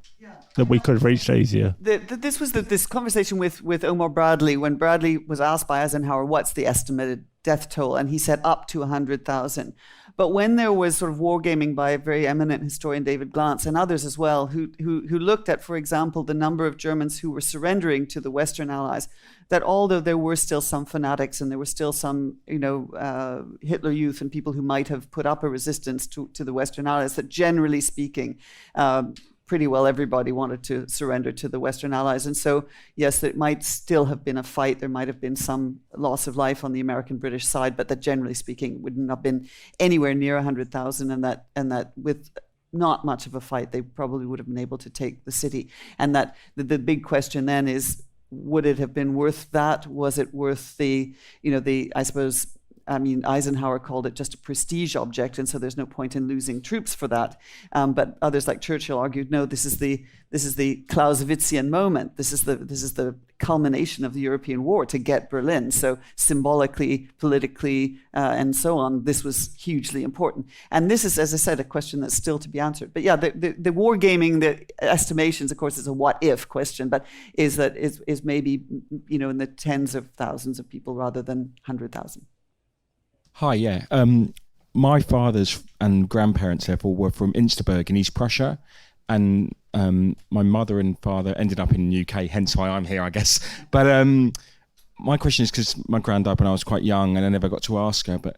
S6: that we could have reached easier?
S2: This was this conversation with Omar Bradley, when Bradley was asked by Eisenhower, what's the estimated death toll? And he said up to 100,000. But when there was sort of wargaming by a very eminent historian, David Glantz, and others as well, who looked at, for example, the number of Germans who were surrendering to the Western Allies, that although there were still some fanatics and there were still some, Hitler Youth and people who might have put up a resistance to the Western Allies, that generally speaking, pretty well everybody wanted to surrender to the Western Allies. And so, yes, it might still have been a fight. There might have been some loss of life on the American-British side, but that generally speaking wouldn't have been anywhere near 100,000, and that with not much of a fight, they probably would have been able to take the city. And that the big question then is, would it have been worth that? Was it worth Eisenhower called it just a prestige object, and so there's no point in losing troops for that. But others like Churchill argued, no, this is the Clausewitzian moment. This is the culmination of the European war to get Berlin. So symbolically, politically, and so on, this was hugely important. And this is, as I said, a question that's still to be answered. But yeah, the wargaming, the estimations, of course, is a what if question, but is maybe in the tens of thousands of people rather than 100,000.
S7: Hi, yeah. My father's and grandparents, therefore, were from Insterburg in East Prussia, and my mother and father ended up in the UK, hence why I'm here, I guess. But my question is, because my gran died when I was quite young and I never got to ask her, but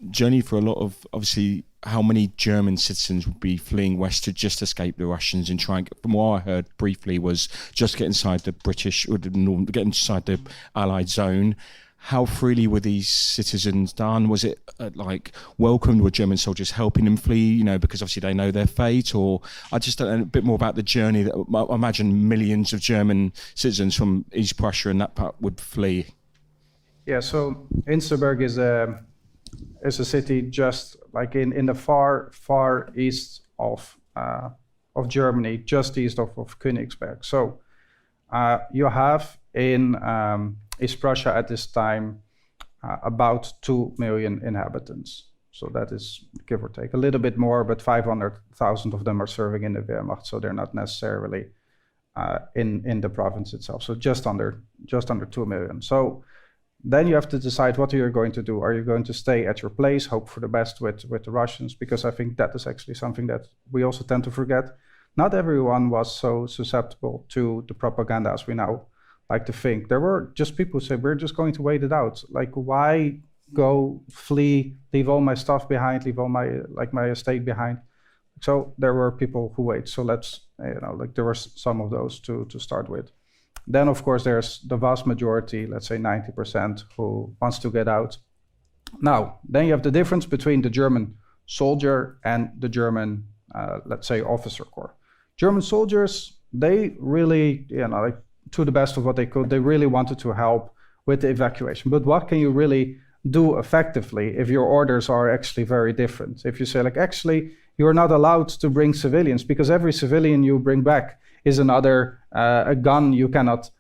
S7: journey for a lot of, obviously, how many German citizens would be fleeing west to just escape the Russians and try and get, from what I heard briefly, was just get inside the British, or get inside the Allied zone. How freely were these citizens done? Was it welcomed? Were German soldiers helping them flee, because obviously they know their fate? Or I just don't know a bit more about the journey that I imagine millions of German citizens from East Prussia and that part would flee.
S4: Yeah, so Insterburg is a city just like in the far east of Germany, just east of Königsberg. So you have in East Prussia at this time about 2 million inhabitants. So that is, give or take, a little bit more, but 500,000 of them are serving in the Wehrmacht, so they're not necessarily in the province itself. So just under 2 million. So then you have to decide what you're going to do. Are you going to stay at your place, hope for the best with the Russians? Because I think that is actually something that we also tend to forget. Not everyone was so susceptible to the propaganda as we now like to think. There were just people who said, we're just going to wait it out. Like, why go flee, leave all my stuff behind, leave all my estate behind? So there were people who wait. So let's, there were some of those to start with. Then, of course, there's the vast majority, let's say 90%, who wants to get out. Now, then you have the difference between the German soldier and the German, let's say, officer corps. German soldiers, they really, to the best of what they could, they really wanted to help with the evacuation. But what can you really do effectively if your orders are actually very different? If you say, actually, you're not allowed to bring civilians because every civilian you bring back is another a gun you cannot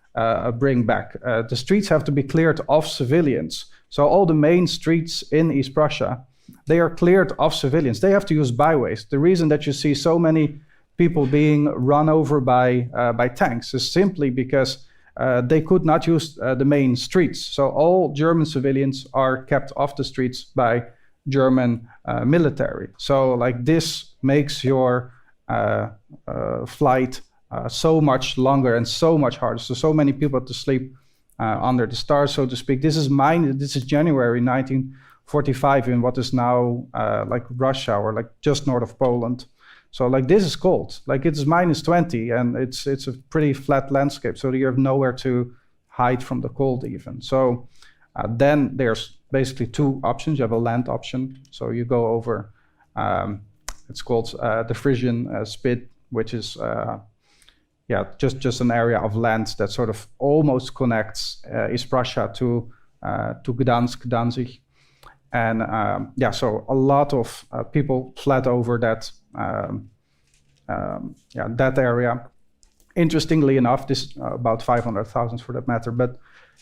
S4: bring back. The streets have to be cleared of civilians. So all the main streets in East Prussia, they are cleared of civilians. They have to use byways. The reason that you see so many people being run over by tanks is simply because they could not use the main streets. So all German civilians are kept off the streets by German military. So this makes your flight so much longer and so much harder. So many people have to sleep under the stars, so to speak. This is January 1945 in what is now Russia, or just north of Poland. So this is cold. It's minus 20 and it's a pretty flat landscape. So you have nowhere to hide from the cold even. So then there's basically two options. You have a land option. So you go over, it's called the Frisian Spit, which is just an area of land that sort of almost connects East Prussia to Gdansk, Danzig. And so a lot of people fled over that that area. Interestingly enough, this about 500,000 for that matter, but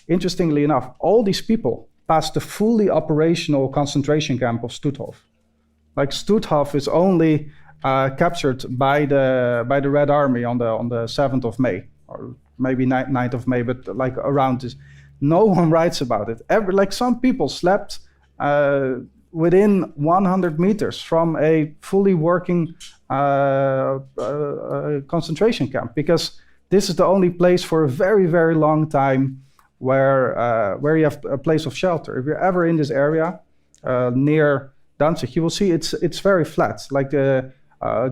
S4: interestingly enough, all these people passed the fully operational concentration camp of Stutthof. Stutthof is only captured by the Red Army on the 7th of May, or maybe 9th of May, but around this. No one writes about it. Some people slept within 100 meters from a fully working concentration camp, because this is the only place for a very, very long time where you have a place of shelter. If you're ever in this area near Danzig, you will see it's very flat.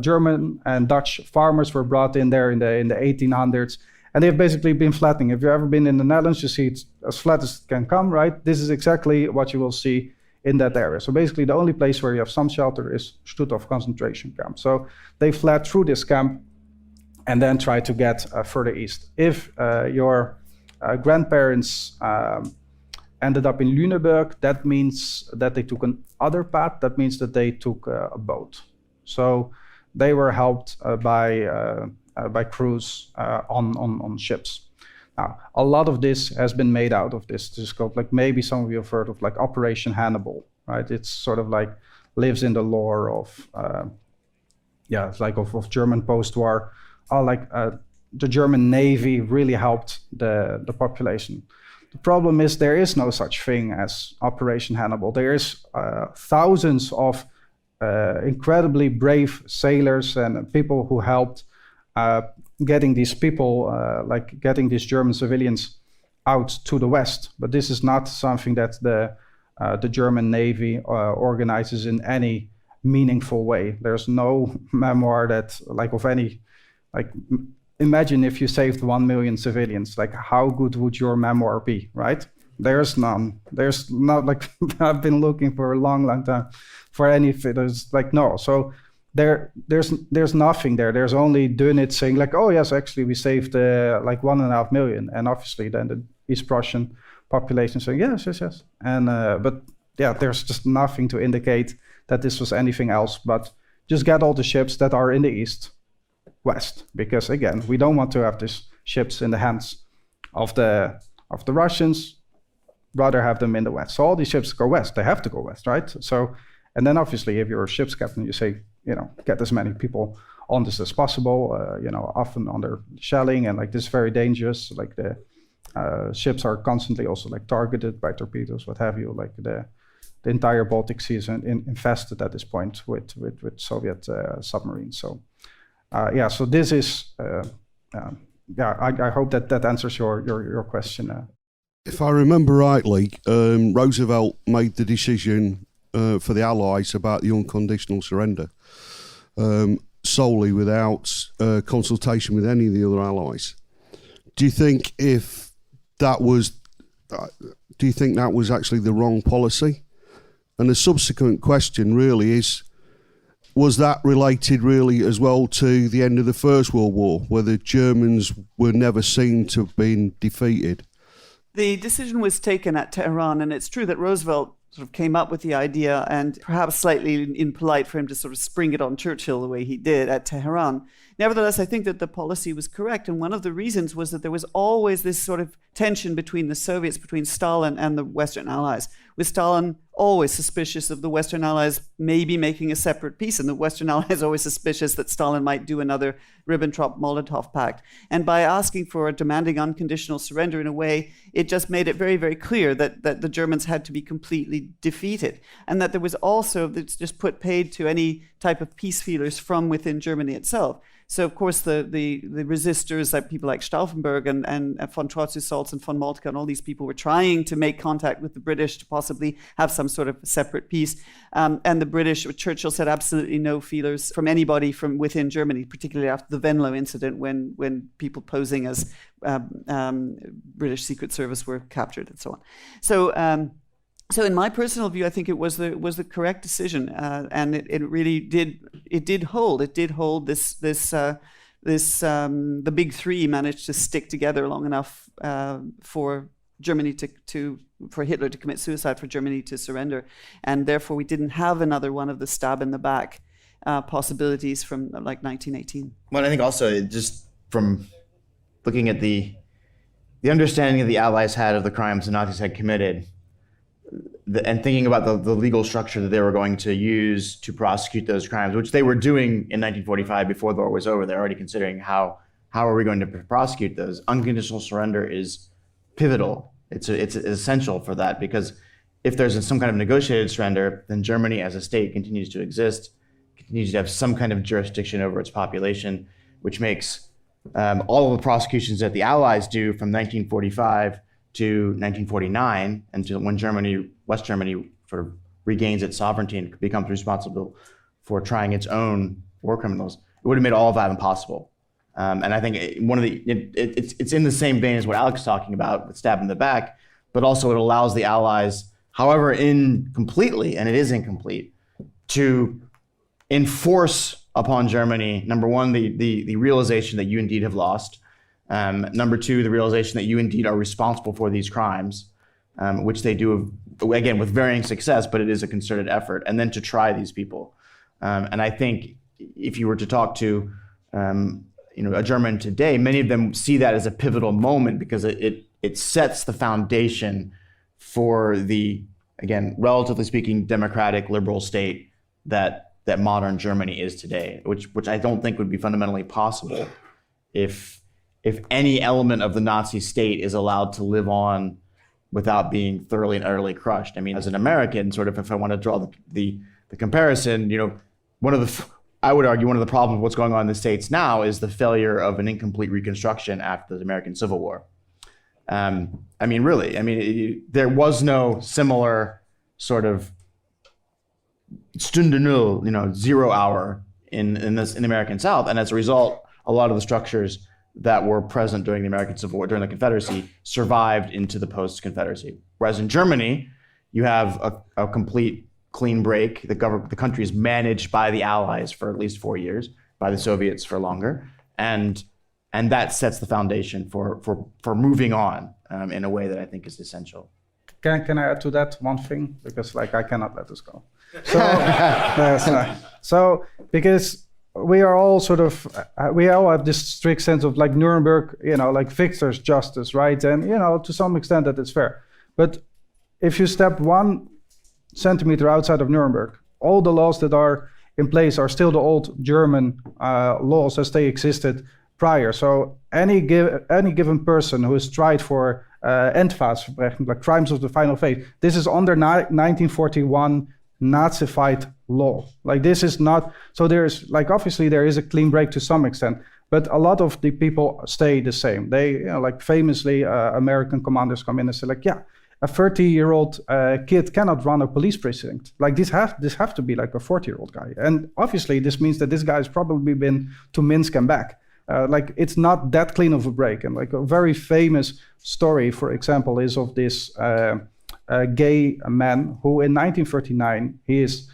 S4: German and Dutch farmers were brought in there in the 1800s, and they've basically been flattening. If you've ever been in the Netherlands, you see it's as flat as it can come, right? This is exactly what you will see in that area. So basically the only place where you have some shelter is Stutthof concentration camp. So they fled through this camp and then tried to get further east. If your grandparents ended up in Lüneburg, that means that they took another path. That means that they took a boat. So they were helped by crews on ships. Now, a lot of this has been made out of this. This is called, like, maybe some of you have heard of, like, Operation Hannibal, right? It's sort of like lives in the lore of, of German post-war. The German Navy really helped the population. The problem is there is no such thing as Operation Hannibal. There is thousands of incredibly brave sailors and people who helped getting these people, getting these German civilians out to the West. But this is not something that the German Navy organizes in any meaningful way. There's no memoir that, like, of any, like, imagine if you saved 1 million civilians, like, how good would your memoir be, right? There's none. There's not, like, I've been looking for a long time for any, there's like, no. So there's nothing there. There's only Dönitz saying, like, oh yes, actually we saved like 1.5 million. And obviously then the East Prussian population saying, yes. And, but yeah, there's just nothing to indicate that this was anything else, but just get all the ships that are in the East, West, because again, we don't want to have these ships in the hands of the Russians, rather have them in the West. So all these ships go west, they have to go west, right? So, and then obviously if you're a ship's captain, you say, get as many people on this as possible, often under shelling, and like this is very dangerous. Like the ships are constantly also like targeted by torpedoes, what have you. Like the entire Baltic Sea is infested at this point with Soviet submarines. So so this is I hope that answers your question.
S1: If I remember rightly, Roosevelt made the decision for the Allies about the unconditional surrender solely without consultation with any of the other Allies. Do you think that was actually the wrong policy? And the subsequent question really is, was that related really as well to the end of the First World War, where the Germans were never seen to have been defeated?
S2: The decision was taken at Tehran, and it's true that Roosevelt sort of came up with the idea, and perhaps slightly impolite for him to sort of spring it on Churchill the way he did at Tehran. Nevertheless, I think that the policy was correct, and one of the reasons was that there was always this sort of tension between the Soviets, between Stalin and the Western Allies, with Stalin always suspicious of the Western Allies maybe making a separate peace, and the Western Allies always suspicious that Stalin might do another Ribbentrop-Molotov pact. And by asking for, demanding unconditional surrender in a way, it just made it very, very clear that the Germans had to be completely defeated, and that there was also, that's just put paid to any type of peace feelers from within Germany itself. So, of course, the resistors, like people like Stauffenberg and von Trotz-Salz and von Moltke and all these people were trying to make contact with the British to possibly have some sort of separate peace. And the British, Churchill said absolutely no feelers from anybody from within Germany, particularly after the Venlo incident when people posing as British Secret Service were captured and so on. So in my personal view, I think it was the correct decision, and it really did hold. It did hold this the big three managed to stick together long enough for Germany for Hitler to commit suicide, for Germany to surrender, and therefore we didn't have another one of the stab in the back possibilities from like 1918.
S3: Well, I think also just from looking at the understanding that the Allies had of the crimes the Nazis had committed, and thinking about the legal structure that they were going to use to prosecute those crimes, which they were doing in 1945 before the war was over. They're already considering how are we going to prosecute those. Unconditional surrender is pivotal. It's essential for that, because if there's some kind of negotiated surrender, then Germany as a state continues to exist, continues to have some kind of jurisdiction over its population, which makes all of the prosecutions that the Allies do from 1945 to 1949, until when West Germany sort of regains its sovereignty and becomes responsible for trying its own war criminals, it would have made all of that impossible. And I think it's in the same vein as what Alex is talking about, with stab in the back, but also it allows the Allies, however incompletely, and it is incomplete, to enforce upon Germany, number one, the realization that you indeed have lost. Number two, the realization that you indeed are responsible for these crimes, which they do, again, with varying success, but it is a concerted effort, and then to try these people. And I think if you were to talk to a German today, many of them see that as a pivotal moment because it sets the foundation for the, again, relatively speaking, democratic liberal state that modern Germany is today, which I don't think would be fundamentally possible if any element of the Nazi state is allowed to live on without being thoroughly and utterly crushed. I mean, as an American, sort of, if I want to draw the comparison, I would argue one of the problems of what's going on in the States now is the failure of an incomplete reconstruction after the American Civil War. There was no similar sort of Stunde Null, 0 hour in the American South, and as a result, a lot of the structures that were present during the American Civil War, during the Confederacy, survived into the post-Confederacy. Whereas in Germany, you have a complete clean break. The country is managed by the Allies for at least 4 years, by the Soviets for longer, and that sets the foundation for moving on in a way that I think is essential.
S4: Can I add to that one thing? Because I cannot let this go. So because we are all we all have this strict sense of Nuremberg, victor's justice, right? And, to some extent that is fair. But if you step 1 centimeter outside of Nuremberg, all the laws that are in place are still the old German laws as they existed prior. So any given person who is tried for Endvatsverbrechen, like crimes of the final phase, this is under 1941 Nazified law. This is not, so there's obviously there is a clean break to some extent, but a lot of the people stay the same. They, famously, American commanders come in and say a 30-year-old kid cannot run a police precinct. This have to be a 40-year-old guy. And obviously this means that this guy has probably been to Minsk and back. It's not that clean of a break. And a very famous story, for example, is of this gay man who in 1939, he is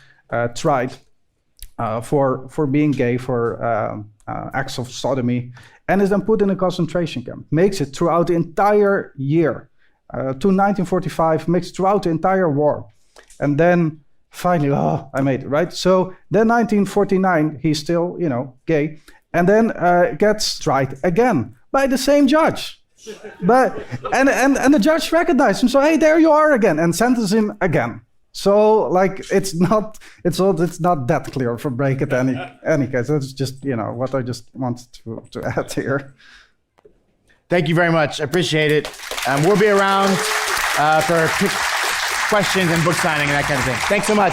S4: tried for being gay, for acts of sodomy, and is then put in a concentration camp. Makes it throughout the entire year. To 1945, makes it throughout the entire war. And then finally, I made it, right? So then 1949, he's still, gay, and then gets tried again by the same judge. But and the judge recognized him, so hey, there you are again, and sentenced him again. So it's not that clear for break at any case. That's just what I just wanted to add here.
S3: Thank you very much. I appreciate it. We'll be around for questions and book signing and that kind of thing. Thanks so much.